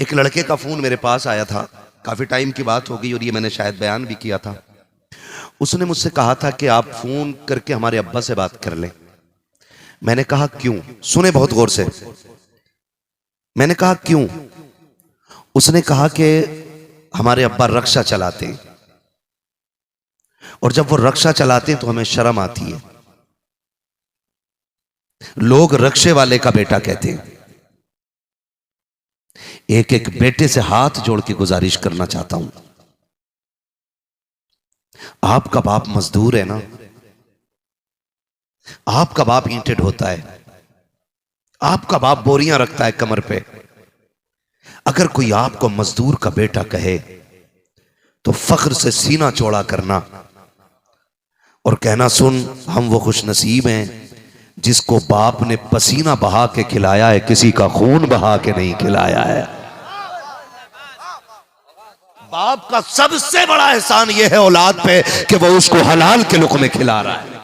एक लड़के का फोन मेरे पास आया था, काफी टाइम की बात हो गई और ये मैंने शायद बयान भी किया था। उसने मुझसे कहा था कि आप फोन करके हमारे अब्बा से बात कर लें। मैंने कहा क्यों? सुने बहुत गौर से। मैंने कहा क्यों? उसने कहा कि हमारे अब्बा रक्षा चलाते हैं और जब वो रक्षा चलाते हैं तो हमें शर्म आती है। लोग रक्षे वाले का बेटा कहते हैं। एक एक बेटे से हाथ जोड़ के गुजारिश करना चाहता हूं, आपका बाप मजदूर है ना, आपका बाप ईंटें ढोता है, आपका बाप बोरियां रखता है कमर पे। अगर कोई आपको मजदूर का बेटा कहे तो फख्र से सीना चौड़ा करना और कहना, सुन हम वो खुश नसीब हैं जिसको बाप ने पसीना बहा के खिलाया है, किसी का खून बहा के नहीं खिलाया है। बाप का सबसे बड़ा एहसान यह है औलाद पे कि वो उसको हलाल के लुक़मे खिला रहा है।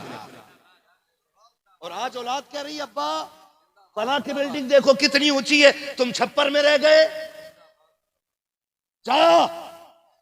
और आज औलाद कह रही है, अब्बा फला की बिल्डिंग देखो कितनी ऊंची है, तुम छप्पर में रह गए। जाओ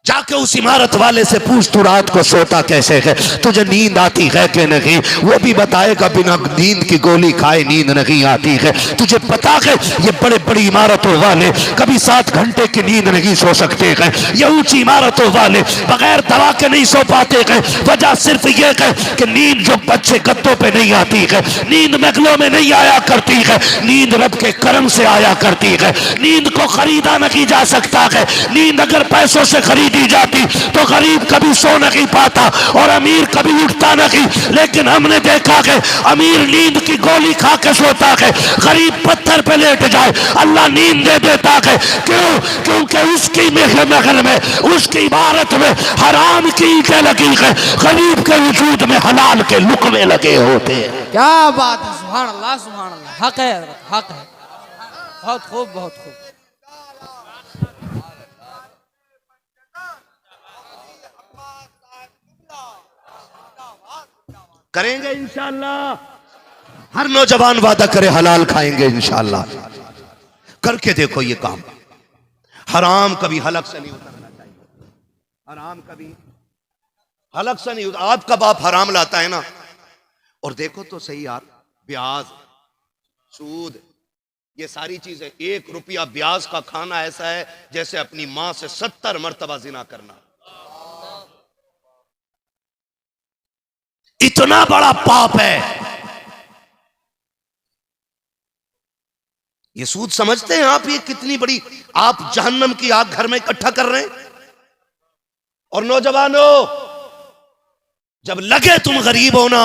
जाके उस इमारत वाले से पूछ तू रात को सोता कैसे है, तुझे नींद आती है कि नहीं, वो भी बताएगा बिना नींद की गोली खाए नींद नहीं आती है। तुझे पता है ये बड़े बड़ी इमारतों वाले कभी 7 घंटे की नींद नहीं सो सकते हैं, ये ऊंची इमारतों वाले बगैर दवा के नहीं सो पाते हैं। वजह सिर्फ ये है कि नींद जो बच्चे गद्दों पे नहीं आती है, नींद महलों में नहीं आया करती है, नींद रब के करम से आया करती है। नींद को खरीदा नहीं जा सकता है, नींद अगर पैसों से खरीदी जाती तो गरीब कभी सो नहीं पाता और अमीर कभी उठता नहीं। लेकिन हमने देखा कि अमीर नींद की गोली खा के सोता है, गरीब पत्थर पे लेट जाए अल्लाह नींद दे देता है। क्यों? क्योंकि उसकी महल में, उसकी इबारत में हराम की ईंटें लगी है, गरीब के वजूद में हलाल के लुक़मे लगे होते हैं। क्या बात है, सुभान अल्लाह सुभान अल्लाह, हक है, हक है, बहुत खूब बहुत खूब। करेंगे इंशाअल्लाह। हर नौजवान वादा करे हलाल खाएंगे इंशाअल्लाह। करके देखो ये काम। हराम कभी हलक से नहीं उतरना चाहिए, हराम कभी हलक से नहीं उतर। आपका बाप हराम लाता है ना, और देखो तो सही यार, ब्याज, सूद, ये सारी चीजें, 1 रुपया ब्याज का खाना ऐसा है जैसे अपनी मां से 70 मर्तबा जिना करना। इतना बड़ा पाप है। ये सूद समझते हैं आप, ये कितनी बड़ी आप जहन्नम की आग घर में इकट्ठा कर रहे हैं। और नौजवानों, जब लगे तुम गरीब हो ना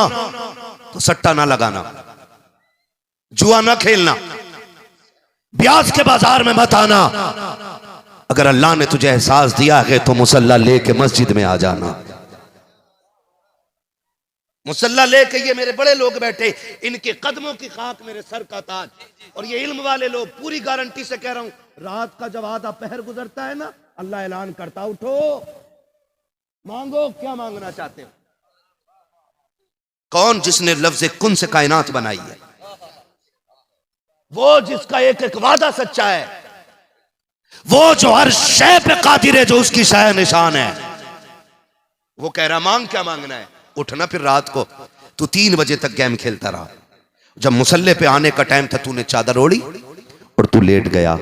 तो सट्टा ना लगाना, जुआ ना खेलना, ब्याज के बाजार में मत आना। अगर अल्लाह ने तुझे एहसास दिया है तो मुसल्ला लेके मस्जिद में आ जाना। मुसल्ला लेके ये मेरे बड़े लोग बैठे, इनके कदमों की खाक मेरे सर का ताज। और ये इल्म वाले लोग, पूरी गारंटी से कह रहा हूं, रात का जब आधा पहर गुजरता है ना, अल्लाह ऐलान करता, उठो मांगो, क्या मांगना चाहते हो। कौन? जिसने लफ्ज़ कुन से कायनात बनाई है, वो जिसका एक एक वादा सच्चा है, वो जो हर शय पे कादिर है, जो उसकी शाय निशान है। वो कह रहा मांग, क्या मांगना है। उठना फिर रात को तू 3 बजे तक गेम खेलता रहा, जब मुसल्ले पे आने का टाइम था तूने चादर ओढ़ी और तू लेट गया।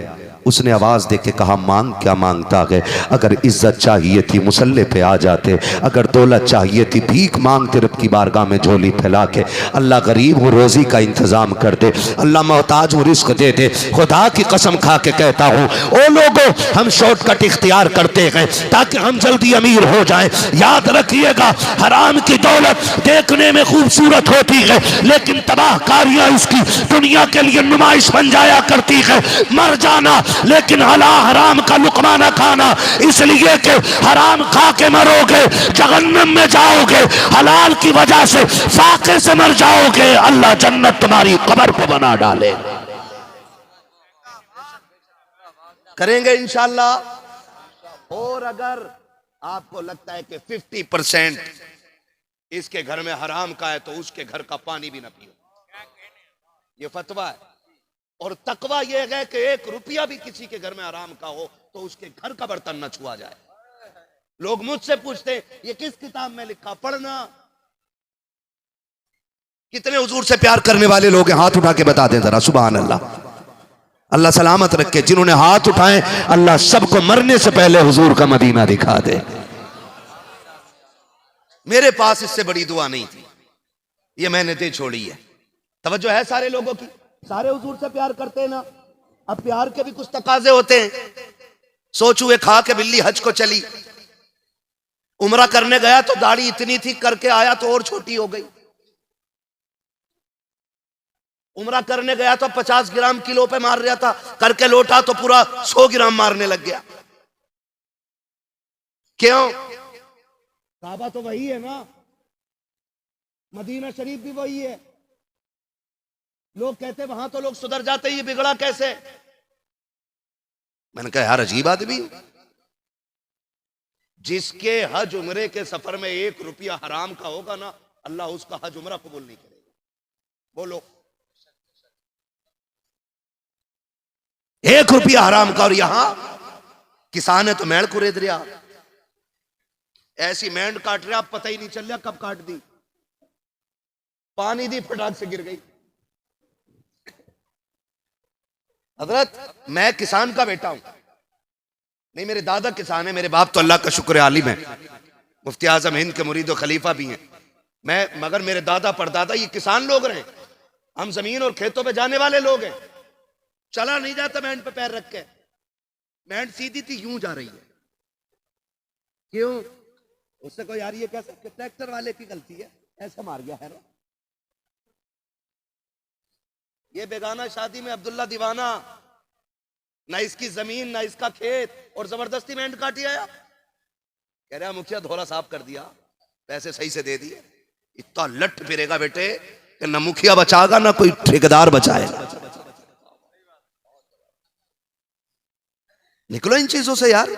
उसने आवाज दे के कहा मांग, क्या मांगता है। अगर इज्जत चाहिए थी मुसल्ले पे आ जाते, अगर दौलत चाहिए थी भीख मांगते रब की बारगाह में झोली फैला के। अल्लाह गरीब हूँ रोजी का इंतजाम कर दे, अल्लाह मोहताज हूँ रिस्क दे दे। खुदा की कसम खा के कहता हूँ, ओ लोगों, हम शॉर्टकट इख्तियार करते हैं ताकि हम जल्दी अमीर हो जाएं। याद रखिएगा, हराम की दौलत देखने में खूबसूरत होती है लेकिन तबाहकारियां इसकी दुनिया के लिए नुमाइश बन जाया करती है। मर जाना लेकिन हराम का लुकमा ना खाना, इसलिए कि हराम खा के मरोगे, जहन्नम में जाओगे, हलाल की वजह से फाके से मर जाओगे, अल्लाह जन्नत तुम्हारी कब्र को बना डाले। करेंगे इंशाअल्लाह। और अगर आपको लगता है कि 50% इसके घर में हराम का है तो उसके घर का पानी भी ना पियो, ये फतवा है। और तकवा यह है कि 1 रुपया भी किसी के घर में हराम का हो तो उसके घर का बर्तन न छुआ जाए। लोग मुझसे पूछते हैं ये किस किताब में लिखा, पढ़ना। कितने हुजूर से प्यार करने वाले लोग हैं, हाथ उठा के बता दें जरा। सुभान अल्लाह, अल्लाह सलामत रखे। जिन्होंने हाथ उठाए अल्लाह सबको मरने से पहले हुजूर का मदीना दिखा दे। मेरे पास इससे बड़ी दुआ नहीं थी, ये मैंने दे छोड़ी है। तवज्जो है सारे लोगों की, सारे हुजूर से प्यार करते हैं ना। अब प्यार के भी कुछ तकाजे होते हैं। सोचुए खा के बिल्ली हज को चली, उम्रा करने गया तो दाढ़ी इतनी थी, करके आया तो और छोटी हो गई। उम्रा करने गया तो 50 ग्राम किलो पे मार रहा था, करके लौटा तो पूरा 100 ग्राम मारने लग गया। क्यों? काबा तो वही है ना, मदीना शरीफ भी वही है। लोग कहते वहां तो लोग सुधर जाते, ये बिगड़ा कैसे? मैंने कहा यार अजीब आदमी, जिसके हज उम्रे के सफर में 1 रुपया हराम का होगा ना, अल्लाह उसका हज उम्रा कबूल नहीं करेगा। बोलो, 1 रुपया हराम का। और यहां किसान है तो मेड़ कुरेद रहा, ऐसी मेंढ काट रहा, पता ही नहीं चल रहा कब काट दी। पानी दी, फटाक से गिर गई। हजरत मैं किसान का बेटा हूं, नहीं मेरे दादा किसान है, मेरे बाप तो अल्लाह का शुक्र है आलिम है, मुफ्ती आजम हिंद के मुरीद और खलीफा भी हैं। मगर मेरे दादा परदादा ये किसान लोग रहे। हम जमीन और खेतों पे जाने वाले लोग हैं। चला नहीं जाता मेंढ पे पैर रख के, मेंढ सीधी थी यूं जा रही है। क्यों? उससे कोई यार ये कह सकते ट्रैक्टर वाले की गलती है, ऐसा मार गया है ना। ये बेगाना शादी में अब्दुल्ला दीवाना, ना इसकी जमीन ना इसका खेत, और जबरदस्ती मेंढ काटी आया। कह रहा मुखिया धोला साफ कर दिया, पैसे सही से दे दिए। इतना लट फिरेगा बेटे कि ना मुखिया बचाएगा ना कोई ठेकेदार बचाएगा। निकलो इन चीजों से यार।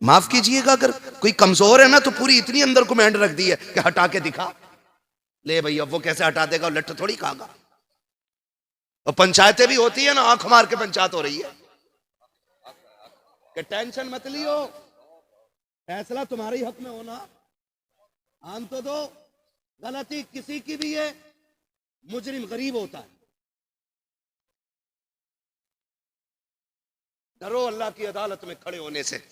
माफ कीजिएगा, अगर कोई कमजोर है ना तो पूरी इतनी अंदर को मेंढ रख दी है कि हटा के दिखा। ले भैया वो कैसे हटा देगा, लट थोड़ी खागा। और पंचायतें भी होती है ना, आंख मार के पंचायत हो रही है कि टेंशन मत लियो, फैसला तुम्हारे हक में होना, आन तो दो। गलती किसी की भी है, मुजरिम गरीब होता है। डरो अल्लाह की अदालत में खड़े होने से।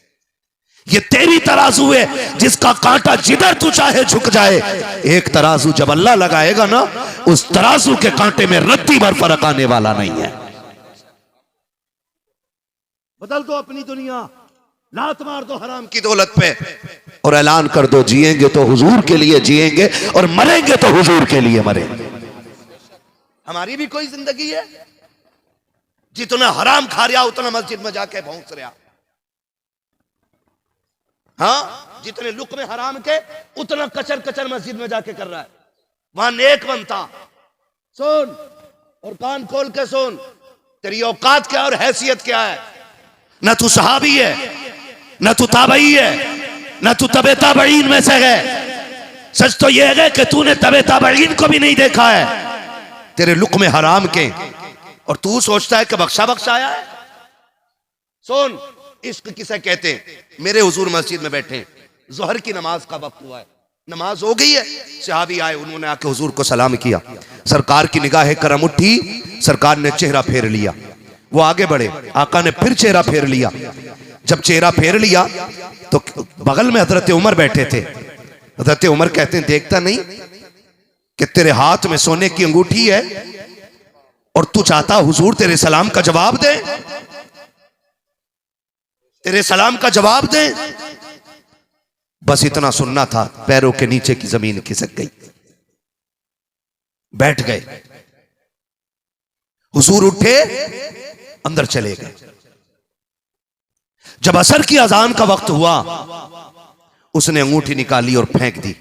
ये तेरी तराजू है जिसका कांटा जिधर तू चाहे झुक जाए। एक तराजू जब अल्लाह लगाएगा ना, उस तराजू के कांटे में रत्ती भर फर्क आने वाला नहीं है। बदल दो अपनी दुनिया, लात मार दो हराम की दौलत पे, और ऐलान कर दो जिएंगे तो हुजूर के लिए जिएंगे और मरेंगे तो हुजूर के लिए मरेंगे। हमारी भी कोई जिंदगी है? जितना हराम खा रहा उतना मस्जिद में जाके भौंस रहा। हाँ, जितने लुक़्मे हराम के उतना कचर कचर मस्जिद में जाके कर रहा है। वहां नेक बनता। सुन और कान खोल के सुन, तेरी औकात क्या और हैसियत क्या है। न तू सहाबी है, न तू ताबई है, न तू तबे ताबईन में से है। सच तो यह है कि तूने तबे ताबईन को भी नहीं देखा है, तेरे लुक़्मे हराम के, और तू सोचता है कि बख्शा बख्शा आया है। सुन, इश्क किसे कहते हैं। मेरे हुजूर मस्जिद में बैठे, जोहर की नमाज का वक्त हुआ है, नमाज हो गई है। सहाबी आए, उन्होंने आके हुजूर को सलाम किया। सरकार की निगाह करम उठी, सरकार ने चेहरा फेर लिया। वो आगे बढ़े, आका ने फिर चेहरा फेर लिया। जब चेहरा फेर लिया तो बगल में हजरत उमर बैठे थे। हजरत उमर कहते हैं देखता नहीं कि तेरे हाथ में सोने की अंगूठी है और तू चाहता हुजूर तेरे सलाम का जवाब दे, तेरे सलाम का जवाब दे। बस इतना सुनना था, पैरों के नीचे की जमीन खिसक गई। बैठ गए, हुजूर उठे, अंदर चले गए। जब असर की अजान का वक्त हुआ, उसने अंगूठी निकाली और फेंक दी।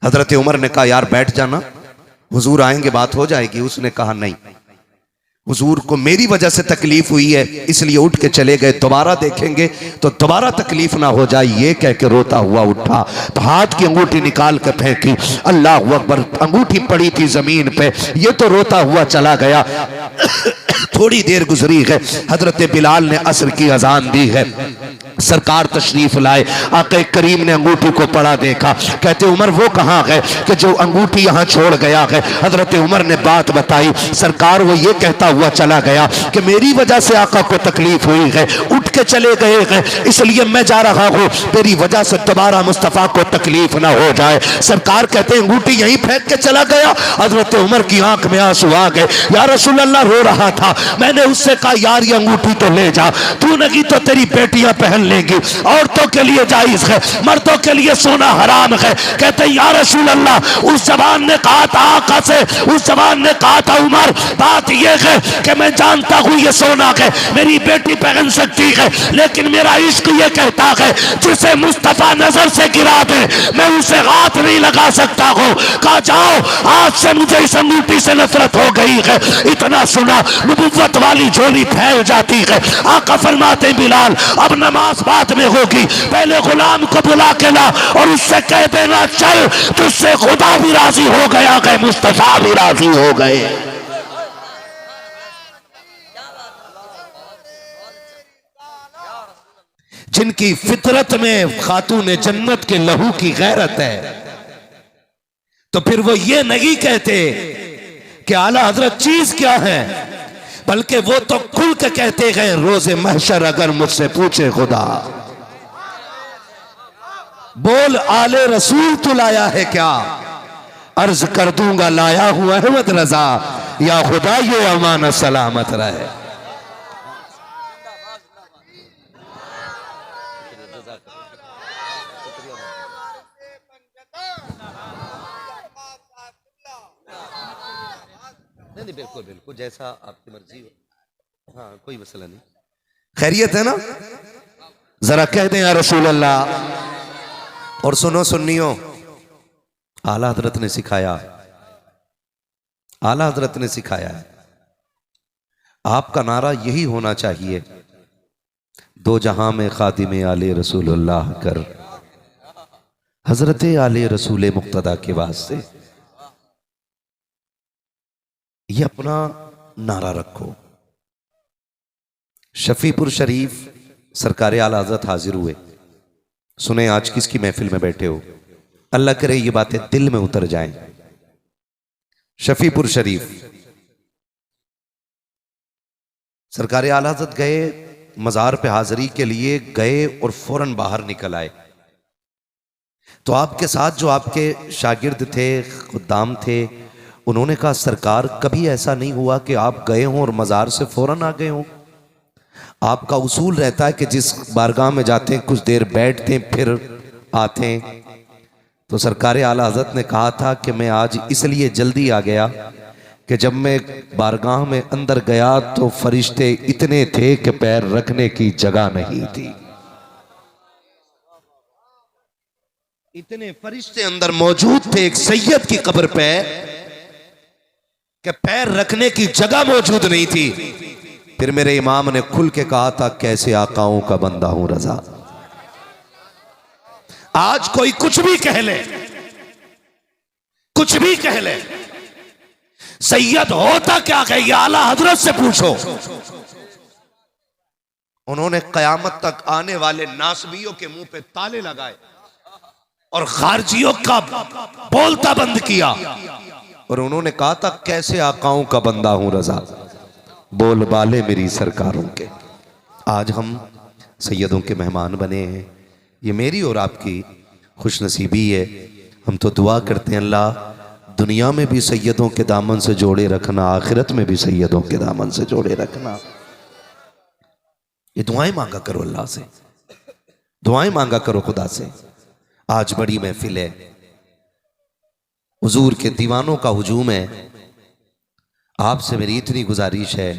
हजरत उमर ने कहा यार बैठ जाना, हुजूर आएंगे बात हो जाएगी। उसने कहा नहीं, हुजूर को मेरी वजह से तकलीफ हुई है इसलिए उठ के चले गए, दोबारा देखेंगे तो दोबारा तकलीफ ना हो जाए, ये कह के रोता हुआ उठा तो हाथ की अंगूठी निकाल के फेंकी। अल्लाह अकबर, अंगूठी पड़ी थी जमीन पे, ये तो रोता हुआ चला गया। थोड़ी देर गुजरी है, हजरत बिलाल ने असर की अजान दी है, सरकार तशरीफ लाए, आका करीम ने अंगूठी को पड़ा देखा, कहते उमर वो कहाँ है कि जो अंगूठी यहाँ छोड़ गया है। हजरत उमर ने बात बताई, सरकार वो ये कहता हुआ चला गया कि मेरी वजह से आका को तकलीफ हुई है, उठ के चले गए हैं, इसलिए मैं जा रहा हूँ, तेरी वजह से दोबारा मुस्तफ़ा को तकलीफ ना हो जाए। सरकार कहते अंगूठी यहीं फेंक के चला गया। हजरत उमर की आंख में आंसू आ गए, या रसूल अल्लाह, रो रहा था, मैंने उससे कहा यार ये अंगूठी तो ले जा, तू नहीं तो तेरी बेटियां पहन लेंगी, औरतों के लिए जायज है, मर्दों के लिए सोना हराम है। कहते या रसूल अल्लाह, उस जवान ने कहा था आका से, उस जवान ने कहा था उमर, बात यह है कि मैं जानता हूं ये सोना है, मेरी बेटी पहन सकती है, लेकिन मेरा इश्क ये कहता है जिसे मुस्तफा नजर से गिरा दे मैं उसे हाथ नहीं लगा सकता हूं। कहा जाओ, आज से मुझे इस अंगूठी से नफरत हो गई है। इतना सुना, नबुव्वत वाली झोली फैल जाती है। आका फरमाते बिलाल, अब नमाज बाद में होगी, पहले गुलाम को बुला के ला और उससे कह देना चल, तुझसे खुदा भी राजी हो गया है, मुस्तफा भी राजी हो गए। जिनकी फितरत में खातून जन्नत के लहू की गैरत है, तो फिर वो ये नहीं कहते कि आला हजरत चीज क्या है, बल्कि वो तो खुल के कहते हैं रोजे महशर अगर मुझसे पूछे खुदा, बोल आले रसूल तू लाया है क्या, अर्ज कर दूंगा लाया हूं अहमद रजा, या खुदा ये अमानत सलामत रहे। नहीं बिल्कुल बिल्कुल जैसा आपकी मर्जी हो, हाँ कोई मसला नहीं। खैरियत है ना, जरा कह दें या रसूल अल्लाह। और सुनो सुन्नियो, आला हजरत ने सिखाया, आला हजरत ने सिखाया है, आपका नारा यही होना चाहिए, दो जहां में खादिम आले रसूलुल्लाह कर, हजरत आले रसूल मुक्तदा के वास्ते ये अपना नारा रखो। शफीपुर शरीफ सरकार आला हजरत हाजिर हुए, सुने आज किसकी महफिल में बैठे हो, अल्लाह करे ये बातें दिल में उतर जाएं। शफीपुर शरीफ सरकार आला हजरत गए, मजार पे हाजिरी के लिए गए और फौरन बाहर निकल आए, तो आपके साथ जो आपके शागिर्द थे, खुद्दाम थे, उन्होंने कहा सरकार कभी ऐसा नहीं हुआ कि आप गए हों और मज़ार से फौरन आ गए हों, आपका उसूल रहता है कि जिस बारगाह में जाते हैं कुछ देर बैठते हैं फिर आते हैं। तो सरकार आला हज़रत ने कहा था कि मैं आज इसलिए जल्दी आ गया कि जब मैं बारगाह में अंदर गया तो फरिश्ते इतने थे कि पैर रखने की जगह नहीं थी, इतने फरिश्ते अंदर मौजूद थे एक सैयद की कब्र पे कि पैर रखने की जगह मौजूद नहीं थी। फिर मेरे इमाम ने खुल के कहा था कैसे आकाओं का बंदा हूं रजा। आज कोई कुछ भी कह ले, कुछ भी कह ले, सैयद होता क्या है ये आला हजरत से पूछो। उन्होंने कयामत तक आने वाले नासबियों के मुंह पे ताले लगाए और खारजियों का बोलता बंद किया, और उन्होंने कहा था कैसे आकाओं का बंदा हूं रजा, बोल बाले मेरी सरकारों के। आज हम सैयदों के मेहमान बने हैं, ये मेरी और आपकी खुशनसीबी है। हम तो दुआ करते हैं अल्लाह दुनिया में भी सैयदों के दामन से जोड़े रखना, आखिरत में भी सैयदों के दामन से जोड़े रखना। ये दुआएं मांगा करो अल्लाह से, दुआएं मांगा करो खुदा से। आज बड़ी महफिल है, हुजूर के दीवानों का हुजूम है, आपसे मेरी इतनी गुजारिश है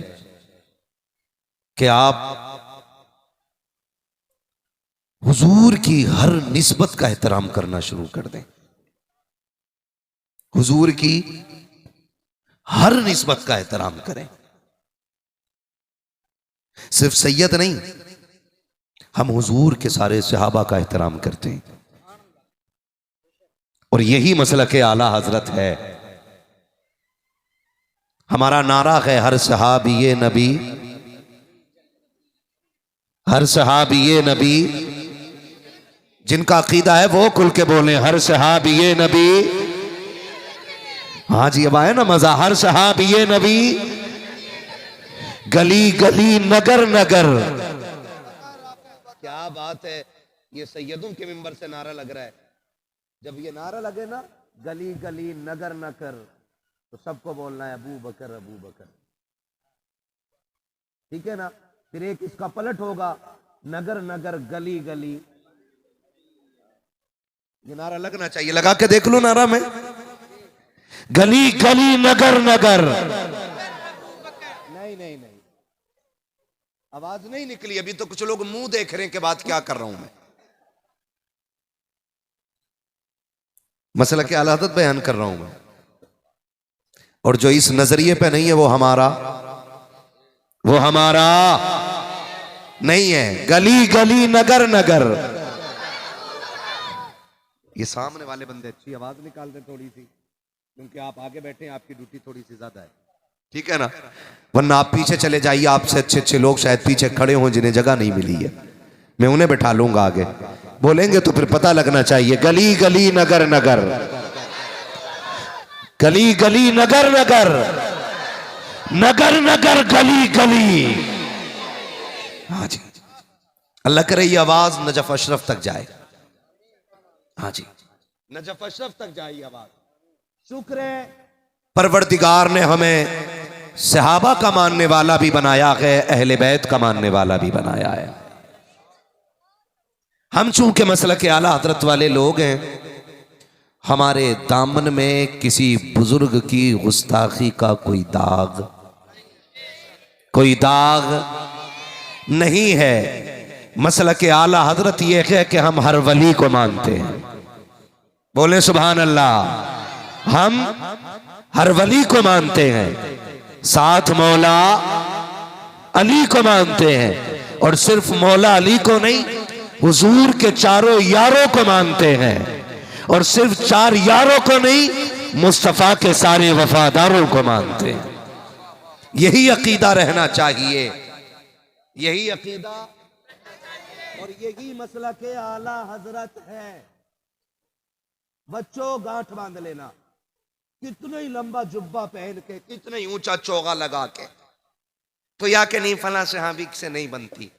कि आप हुजूर की हर निस्बत का एहतराम करना शुरू कर दें। हुजूर की हर निस्बत का एहतराम करें। सिर्फ सैयद नहीं, हम हुजूर के सारे सहाबा का एहतराम करते हैं और यही मसलक आला हजरत है। हमारा नारा है हर सहाबी नबी, हर सहाबी नबी। जिनका अकीदा है वो खुल के बोले हर सहाबी नबी। हाँ जी, अब आया ना मजा। हर सहाबी नबी, गली गली नगर नगर। क्या बात है, ये सैयदों के मिंबर से नारा लग रहा है। जब ये नारा लगे ना गली गली नगर नगर, तो सबको बोलना है अबू बकर अबू बकर, ठीक है ना। फिर एक इसका पलट होगा नगर नगर गली गली। ये नारा लगना चाहिए, लगा के देख लो नारा में, गली गली नगर नगर। नहीं नहीं नहीं, आवाज नहीं निकली अभी तो। कुछ लोग मुंह देख रहे हैं कि बात क्या कर रहा हूं मैं। मसला के आला हज़रत बयान कर रहा हूं मैं, और जो इस नजरिए पे नहीं है वो हमारा नहीं है। गली गली नगर नगर। ये सामने वाले बंदे अच्छी आवाज निकाल दे थोड़ी सी, क्योंकि आप आगे बैठे हैं, आपकी ड्यूटी थोड़ी सी ज्यादा है, ठीक है ना। वरना आप पीछे चले जाइए, आपसे अच्छे अच्छे लोग शायद पीछे खड़े हों जिन्हें जगह नहीं मिली है, मैं उन्हें बैठा लूंगा आगे। बोलेंगे तो फिर पता लगना चाहिए। गली गली नगर नगर, गली गली नगर नगर, नगर नगर गली गली। हाँ जी, अल्लाह करे ये आवाज नजफ अशरफ तक जाए। हाँ जी, नजफ अशरफ तक जाए आवाज। शुक्र है परवरदिगार ने हमें सहाबा का मानने वाला भी बनाया है, अहले बैत का मानने वाला भी बनाया है। हम चूंकि मसलक आला हजरत वाले लोग हैं, हमारे दामन में किसी बुजुर्ग की गुस्ताखी का कोई दाग नहीं है। मसलक आला हजरत यह है कि हम हर वली को मानते हैं। बोले सुभान अल्लाह। हम हर वली को मानते हैं, साथ मौला अली को मानते हैं, और सिर्फ मौला अली को नहीं, हुजूर के चारों यारों को मानते हैं, और सिर्फ चार यारों को नहीं, मुस्तफा के सारे वफादारों को मानते हैं। यही अकीदा रहना चाहिए, यही अकीदा और यही मसला के आला हजरत है। बच्चों गांठ बांध लेना, कितना ही लंबा जुब्बा पहन के, कितना ही ऊंचा चोगा लगा के, तो या के नहीं फला सहाबी से नहीं बनती,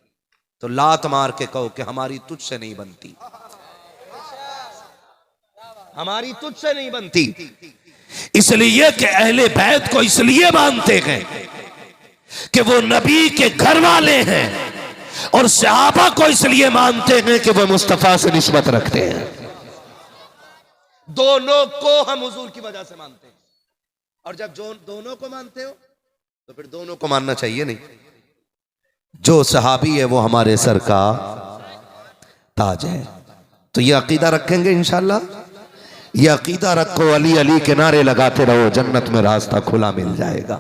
तो लात मार के कहो कि हमारी तुझसे नहीं बनती, हमारी तुझसे नहीं बनती। इसलिए कि अहले बैत को इसलिए मानते हैं कि वो नबी के घर वाले हैं, और सहाबा को इसलिए मानते हैं कि वो मुस्तफा से निस्बत रखते हैं। दोनों को हम हुजूर की वजह से मानते हैं, और जब जो दोनों को मानते हो तो फिर दोनों को मानना चाहिए। नहीं, जो सहाबी है वो हमारे सर का ताज है। तो ये अकीदा रखेंगे इंशाल्लाह। ये अकीदा रखो, अली अली के नारे लगाते रहो, जन्नत में रास्ता खुला मिल जाएगा।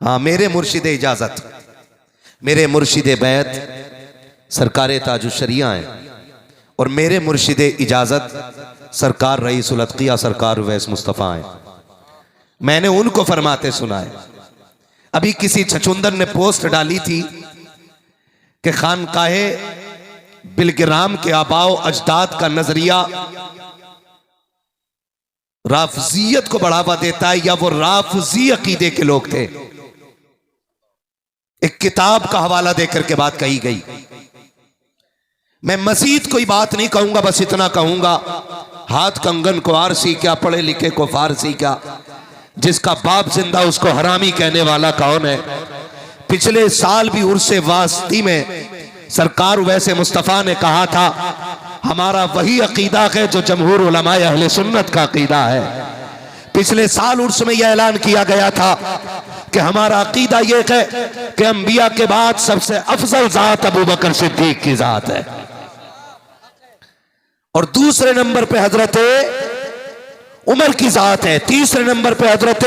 हाँ, मेरे मुर्शिद इजाजत, मेरे मुर्शिद बैत सरकार ताजुशरिया हैं, और मेरे मुर्शिद इजाजत सरकार रईसुल अत्किया सरकार उवैस मुस्तफ़ा हैं। मैंने उनको फरमाते सुना है। अभी किसी छछुंदर ने पोस्ट डाली थी कि खानकाहे बिलगिराम के आबाओ अजदाद का नजरिया राफजियत को बढ़ावा देता है, या वो राफजी अकीदे के लोग थे। एक किताब का हवाला देकर के बात कही गई। मैं मजीद कोई बात नहीं कहूंगा, बस इतना कहूंगा, हाथ कंगन को आरसी क्या, पढ़े लिखे को फारसी क्या, जिसका बाप जिंदा उसको हरामी कहने वाला कौन है। पिछले साल भी उर्से वास्ती में सरकार वैसे मुस्तफ़ा ने कहा था, हमारा वही अकीदा है जो जमहूर उलमाए अहले सुन्नत का अकीदा है। पिछले साल उर्स में यह ऐलान किया गया था कि हमारा अकीदा यह है कि अंबिया के बाद सबसे अफजल जात अबू बकर सिद्दीक की जात है, और दूसरे नंबर पे हजरत उमर की जात है, तीसरे नंबर पे हजरत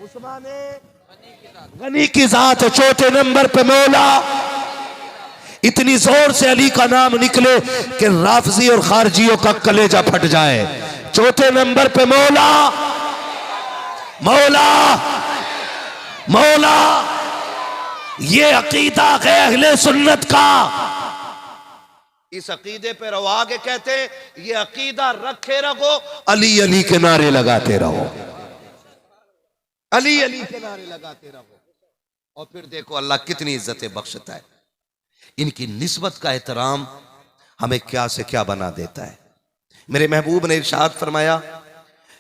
उस्मान गनी की जात चौथे नंबर पे मौला। इतनी जोर से अली का नाम निकले कि राफजी और खारजियों का कलेजा फट जाए। चौथे नंबर पे मौला, मौला, मौला। ये अकीदा है अहले सुन्नत का। इस अकीदे पे रहो। आगे कहते हैं ये अकीदा रखे रहो, अली अली के नारे लगाते रहो, अली अली के नारे लगाते रहो। और फिर देखो अल्लाह कितनी इज्जतें बख्शता है। इनकी निस्बत का एहतराम हमें क्या से क्या बना देता है। मेरे महबूब ने इरशाद फरमाया,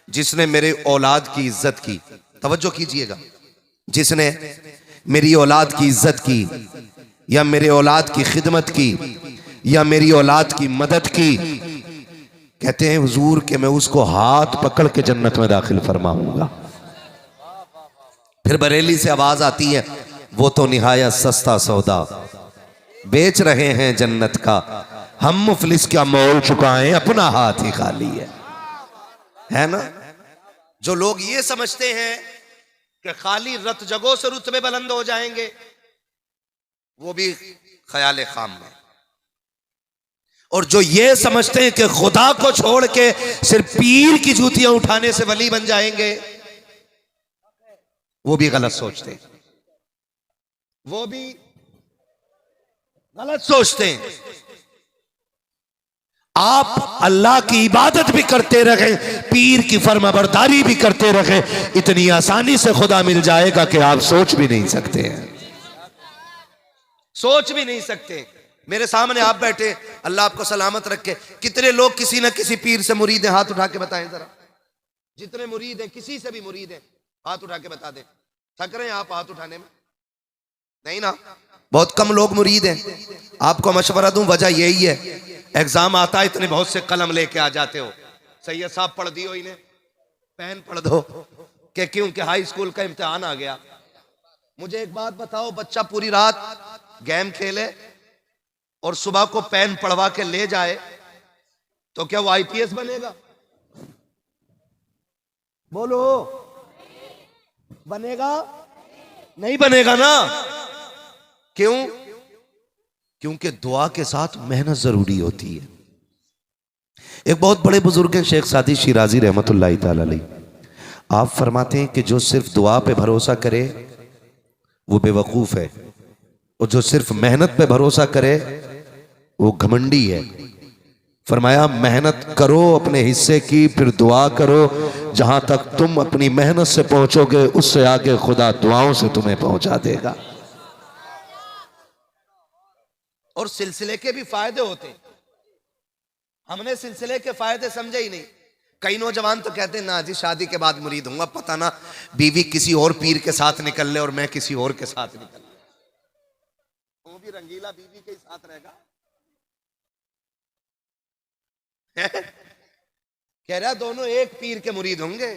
जिसने मेरे औलाद की इज्जत की, तवज्जो कीजिएगा, जिसने मेरी औलाद की इज्जत की या मेरे औलाद की खिदमत की या मेरी औलाद की मदद की, कहते हैं हुजूर कि मैं उसको हाथ पकड़ के जन्नत में दाखिल फरमाऊंगा। फिर बरेली से आवाज आती है, वो तो निहायत सस्ता सौदा बेच रहे हैं जन्नत का, हम मुफलिस क्या मोल चुकाएं, अपना हाथ ही खाली है ना। जो लोग ये समझते हैं कि खाली रत जगहों से रुतबे बुलंद हो जाएंगे, वो भी ख्याल खाम में। और जो ये समझते हैं कि खुदा को छोड़ के सिर्फ पीर की जूतियां उठाने से वली बन जाएंगे, वो भी गलत सोचते हैं, वो भी गलत सोचते हैं। आप अल्लाह की इबादत भी करते रहे, पीर की फरमाबरदारी भी करते रहे, इतनी आसानी से खुदा मिल जाएगा कि आप सोच भी नहीं सकते हैं, सोच भी नहीं सकते। मेरे सामने आप बैठे, अल्लाह आपको सलामत रखे, कितने लोग किसी ना किसी पीर से मुरीद हैं? हाथ उठा के बताएं जरा। जितने मुरीद हैं, किसी से भी मुरीद हैं, हाथ उठा के बता दें। थक रहे हैं आप हाथ उठाने में? नहीं ना, बहुत कम लोग मुरीद हैं। आपको मशवरा दूं, वजह यही है, एग्जाम आता है, इतने बहुत से कलम लेके आ जाते हो। सैयद साहब पढ़ दियो, इन्हें पेन पढ़ दो, कि क्योंकि हाई स्कूल का इम्तिहान आ गया। मुझे एक बात बताओ, बच्चा पूरी रात गेम खेले और सुबह को पेन पढ़वा के ले जाए, तो क्या वो आईपीएस बनेगा? बोलो, बनेगा? नहीं बनेगा ना। क्यों? क्योंकि दुआ के साथ मेहनत जरूरी होती है। एक बहुत बड़े बुजुर्ग हैं शेख सादी शिराजी रहमतुल्लाह तआला अलैह, आप फरमाते हैं कि जो सिर्फ दुआ पे भरोसा करे वो बेवकूफ है, और जो सिर्फ मेहनत पे भरोसा करे वो घमंडी है। फरमाया मेहनत करो अपने हिस्से की, फिर दुआ करो, जहां तक तुम अपनी मेहनत से पहुंचोगे उससे आगे खुदा दुआओं से तुम्हें पहुंचा देगा। और सिलसिले के भी फायदे होते हैं, हमने सिलसिले के फायदे समझे ही नहीं। कई नौजवान तो कहते हैं ना जी शादी के बाद मुरीद होऊंगा, पता ना बीवी किसी और पीर के साथ निकल ले और मैं किसी और के साथ निकल ले, वो भी रंगीला बीवी के साथ रहेगा। कह रहा दोनों एक पीर के मुरीद होंगे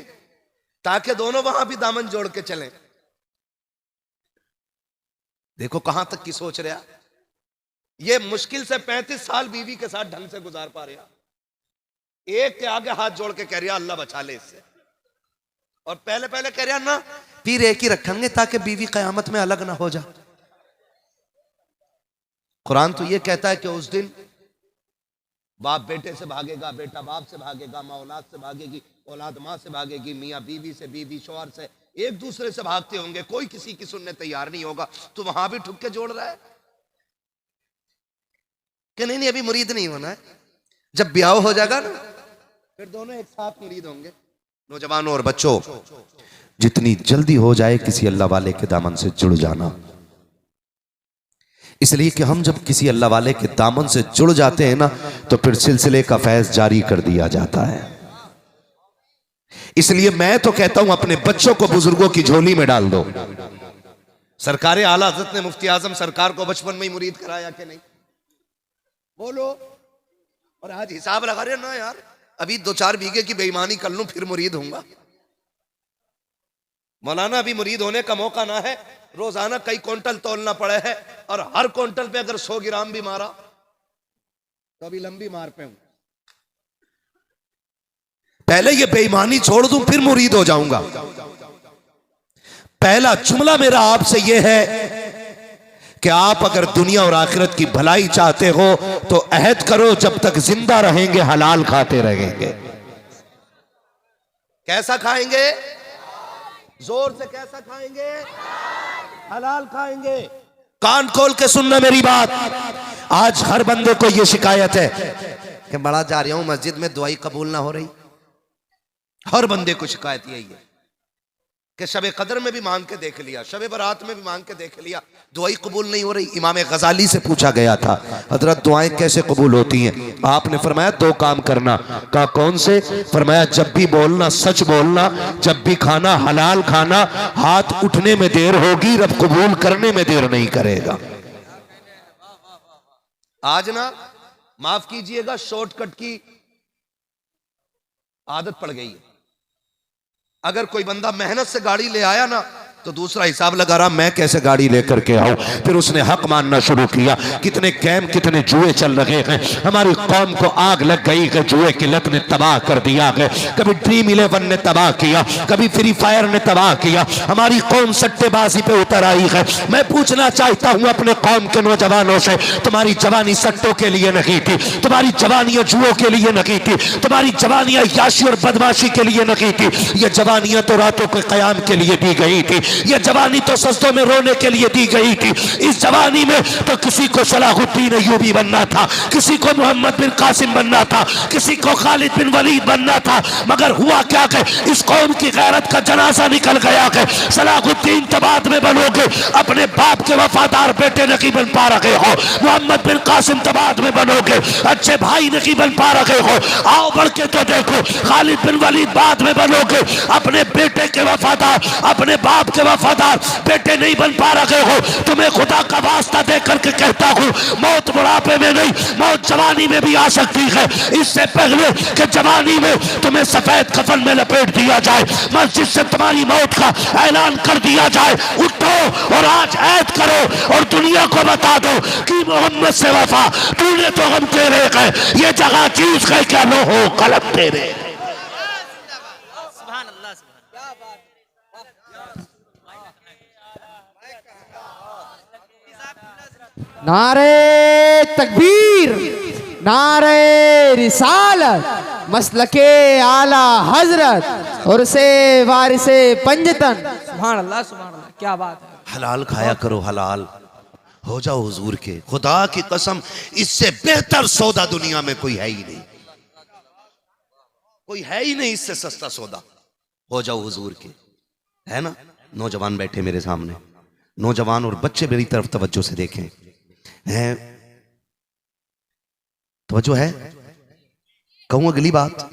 ताकि दोनों वहां भी दामन जोड़ के चलें। देखो कहां तक की सोच रहा, ये मुश्किल से 35 साल बीवी के साथ ढंग से गुजार पा रहा, एक के आगे हाथ जोड़ के कह रहा अल्लाह बचा ले इससे। और पहले पहले कह रहा ना पीर एक ही रखेंगे ताकि बीवी कयामत में अलग ना हो जा। कुरान तो ये कहता है कि उस दिन बाप बेटे से भागेगा, बेटा बाप से भागेगा, माँ औलाद से भागेगी, औलाद माँ से भागेगी, मियाँ बीवी से, बीवी शौहर से, एक दूसरे से भागते होंगे, कोई किसी की सुनने तैयार नहीं होगा। तो वहां भी ठुक्के जोड़ रहा है कि नहीं अभी मुरीद नहीं होना है, जब ब्याह हो जाएगा ना फिर दोनों एक साथ मुरीद होंगे। नौजवानों और बच्चों, जितनी जल्दी हो जाए किसी अल्लाह वाले के दामन से जुड़ जाना, इसलिए कि हम जब किसी अल्लाह वाले के दामन से जुड़ जाते हैं ना तो फिर सिलसिले का फैज जारी कर दिया जाता है। इसलिए मैं तो कहता हूं अपने बच्चों को बुजुर्गों की झोली में डाल दो। सरकार आला हज़रत ने मुफ्ती आजम सरकार को बचपन में ही मुरीद कराया कि नहीं? बोलो। और आज हिसाब लगा रहे ना यार, अभी 2-4 बीघे की बेईमानी कर लूं फिर मुरीद होऊंगा। मौलाना अभी मुरीद होने का मौका ना है, रोजाना कई क्विंटल तोलना पड़े है, और हर क्विंटल पे अगर 100 ग्राम भी मारा तो अभी लंबी मार पे हूं। पहले ये बेईमानी छोड़ दूं फिर मुरीद हो जाऊंगा। पहला जुमला मेरा आपसे यह है कि आप अगर दुनिया और आखिरत की भलाई चाहते हो तो अहद करो, जब तक जिंदा रहेंगे हलाल खाते रहेंगे। कैसा खाएंगे? जोर से कैसा खाएंगे? हलाल खाएंगे। कान खोल के सुनना मेरी बात। आज हर बंदे को यह शिकायत है कि बड़ा जा रहा हूं मस्जिद में, दुआई कबूल ना हो रही। हर बंदे को शिकायत यही है कि शब कदर में भी मांग के देख लिया, शब बरात में भी मांग के देख लिया, दुआई कबूल नहीं हो रही। इमाम गजाली से पूछा गया था, हजरत दुआएं कैसे कबूल होती हैं? आपने फरमाया दो काम करना। कहा कौन से? फरमाया जब भी बोलना सच बोलना, जब भी खाना हलाल खाना। हाथ उठने में देर होगी, रब कबूल करने में देर नहीं करेगा। आज ना माफ कीजिएगा, शॉर्टकट की आदत पड़ गई है। अगर कोई बंदा मेहनत से गाड़ी ले आया ना तो दूसरा हिसाब लगा रहा मैं कैसे गाड़ी लेकर के आऊं। फिर उसने हक मानना शुरू किया। कितने गेम कितने जुए चल रहे हैं। हमारी कौम को आग लग गई है, जुए की लत ने तबाह कर दिया है। कभी ड्रीम 11 ने तबाह किया, कभी फ्री फायर ने तबाह किया। हमारी कौम सट्टेबाजी पे उतर आई है। मैं पूछना चाहता हूं अपने कौम के नौजवानों से, तुम्हारी जवानी सट्टों के लिए नहीं थी, तुम्हारी जवानियां जुओं के लिए नहीं थी, तुम्हारी जवानियां याशी और बदमाशी के लिए नहीं थी। ये जवानियां तो रातों के कयाम के लिए दी गई थी। ये जवानी तो सजदों में रोने के लिए दी गई थी। इस जवानी में तो किसी को सलाहुद्दीन अय्यूबी बनना था, किसी को मोहम्मद बिन कासिम बनना था, किसी को खालिद बिन वलीद बनना था। मगर हुआ क्या कि इस कौम की गैरत का जनाजा निकल गया कि सलाहुद्दीन तो बाद में बनोगे, अपने बाप के वफादार बेटे नहीं बन पा रहे हो। मोहम्मद बिन कासिम तो बाद में बनोगे, अच्छे भाई नहीं बन पा रहे हो। आओ बढ़ के तो देखो, खालिद बिन वलीद बाद में बनोगे, अपने बेटे के वफादार, अपने बाप के वफादार बेटे नहीं बन पा रहे हो। तुम्हें खुदा का वास्ता दे करके कहता हूं, मौत बुढ़ापे में नहीं, मौत जवानी में भी आ सकती है। इससे पहले कि जवानी में तुम्हें सफेद कफन में लपेट दिया जाए, मस्जिद से तुम्हारी मौत का ऐलान कर दिया जाए, उठो और आज ऐद करो और दुनिया को बता दो कि मोहम्मद से वफा तूने तो हम तेरे गए, ये जगह चीज गए क्या लो हो कलम तेरे। नारे तकबीर, नारे रिसालत, मसलके आला हजरत और से वारिसे पंजतन। सुभान अल्लाह, सुभान अल्लाह, क्या बात है। हलाल खाया करो, हलाल हो जाओ हुजूर के। खुदा की कसम, इससे बेहतर सौदा दुनिया में कोई है ही नहीं, कोई है ही नहीं इससे सस्ता सौदा। हो जाओ हुजूर के, है ना। नौजवान बैठे मेरे सामने, नौजवान और बच्चे मेरी तरफ तवज्जो से देखें, है तवज्जो है। कहूं अगली बात,